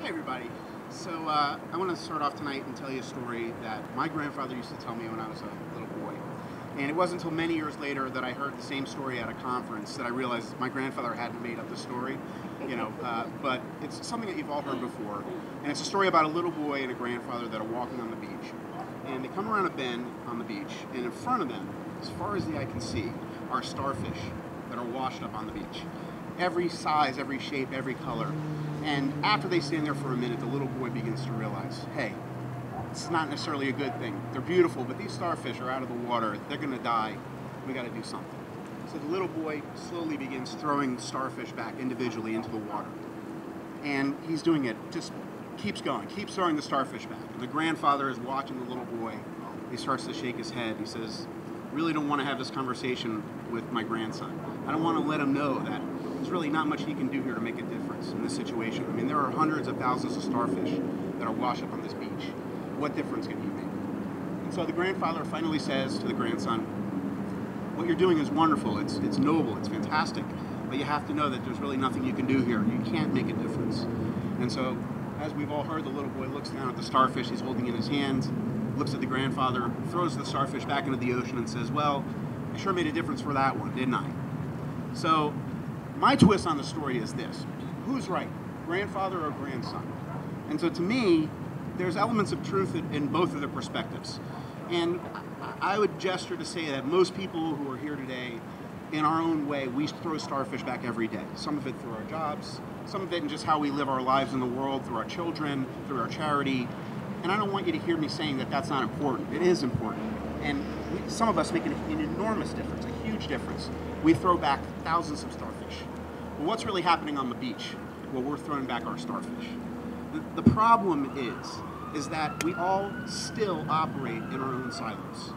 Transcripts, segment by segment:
Hi everybody. So I want to start off tonight and tell you a story that my grandfather used to tell me when I was a little boy. And it wasn't until many years later that I heard the same story at a conference that I realized my grandfather hadn't made up the story, but it's something that you've all heard before. And it's a story about a little boy and a grandfather that are walking on the beach. And they come around a bend on the beach, and in front of them, as far as the eye can see, are starfish that are washed up on the beach. Every size, every shape, every color. And after they stand there for a minute, the little boy begins to realize, hey, it's not necessarily a good thing. They're beautiful, but these starfish are out of the water. They're going to die. We got to do something. So the little boy slowly begins throwing starfish back individually into the water. And he's doing it, just keeps going, keeps throwing the starfish back. And the grandfather is watching the little boy. He starts to shake his head. He says, really don't want to have this conversation with my grandson. I don't want to let him know that there's really not much he can do here to make a difference in this situation. I mean, there are hundreds of thousands of starfish that are washed up on this beach. What difference can he make? And so the grandfather finally says to the grandson, what you're doing is wonderful, it's noble, it's fantastic, but you have to know that there's really nothing you can do here. You can't make a difference. And so, as we've all heard, the little boy looks down at the starfish he's holding in his hand, looks at the grandfather, throws the starfish back into the ocean and says, well, I sure made a difference for that one, didn't I? So, my twist on the story is this. Who's right, grandfather or grandson? And so to me, there's elements of truth in both of their perspectives. And I would gesture to say that most people who are here today, in our own way, we throw starfish back every day. Some of it through our jobs, some of it in just how we live our lives in the world, through our children, through our charity. And I don't want you to hear me saying that that's not important. It is important. And some of us make an enormous difference, a huge difference. We throw back thousands of starfish. Well, what's really happening on the beach? Well, we're throwing back our starfish. The problem is that we all still operate in our own silos.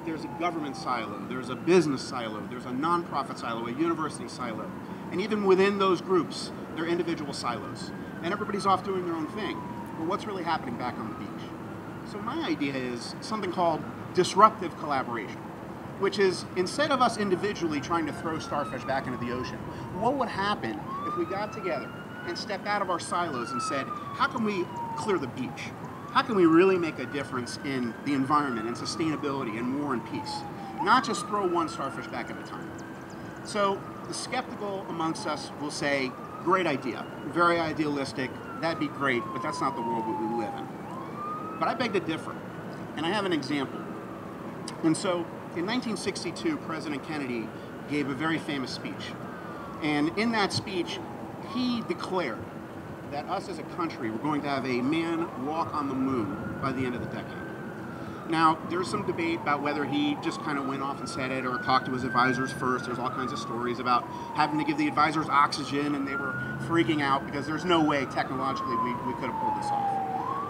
There's a government silo, there's a business silo, there's a nonprofit silo, a university silo. And even within those groups, there are individual silos. And everybody's off doing their own thing. But what's really happening back on the beach? So my idea is something called disruptive collaboration, which is instead of us individually trying to throw starfish back into the ocean, what would happen if we got together and stepped out of our silos and said, how can we clear the beach? How can we really make a difference in the environment and sustainability and war and peace? Not just throw one starfish back at a time. So the skeptical amongst us will say, great idea, very idealistic, that'd be great, but that's not the world that we live in. But I beg to differ, and I have an example. And so in 1962, President Kennedy gave a very famous speech. And in that speech, he declared that us as a country were going to have a man walk on the moon by the end of the decade. Now, there's some debate about whether he just kind of went off and said it or talked to his advisors first. There's all kinds of stories about having to give the advisors oxygen and they were freaking out because there's no way technologically we could have pulled this off.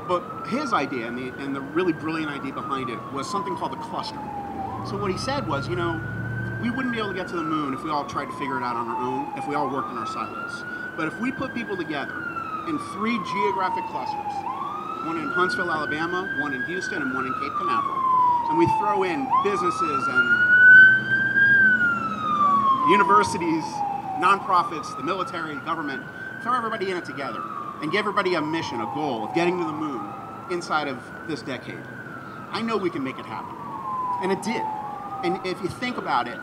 But his idea and the really brilliant idea behind it was something called the cluster. So what he said was, we wouldn't be able to get to the moon if we all tried to figure it out on our own, if we all worked in our silos. But if we put people together in 3 geographic clusters, one in Huntsville, Alabama, one in Houston, and one in Cape Canaveral, and we throw in businesses and universities, nonprofits, the military, government, throw everybody in it together and give everybody a mission, a goal of getting to the moon inside of this decade. I know we can make it happen. And it did. And if you think about it,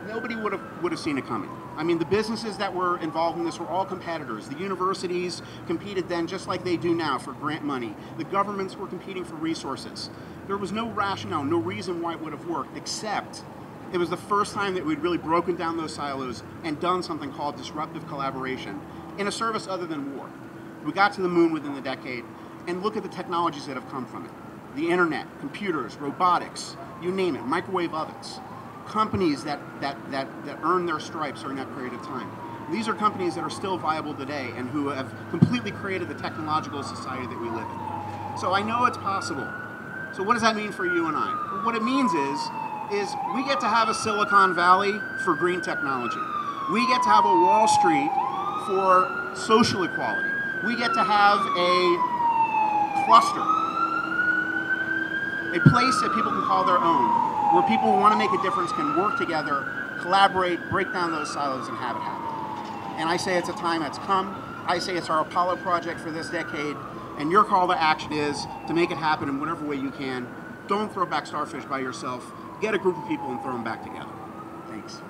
nobody would have seen it coming. I mean, the businesses that were involved in this were all competitors. The universities competed then just like they do now for grant money. The governments were competing for resources. There was no rationale, no reason why it would have worked, except it was the first time that we'd really broken down those silos and done something called disruptive collaboration in a service other than war. We got to the moon within the decade, and look at the technologies that have come from it. The internet, computers, robotics, you name it, microwave ovens. Companies that earned their stripes during that period of time. These are companies that are still viable today and who have completely created the technological society that we live in. So I know it's possible. So what does that mean for you and I? Well, what it means is we get to have a Silicon Valley for green technology. We get to have a Wall Street for social equality. We get to have a cluster, a place that people can call their own, where people who want to make a difference can work together, collaborate, break down those silos, and have it happen. And I say it's a time that's come. I say it's our Apollo project for this decade, and your call to action is to make it happen in whatever way you can. Don't throw back starfish by yourself. Get a group of people and throw them back together. Thanks.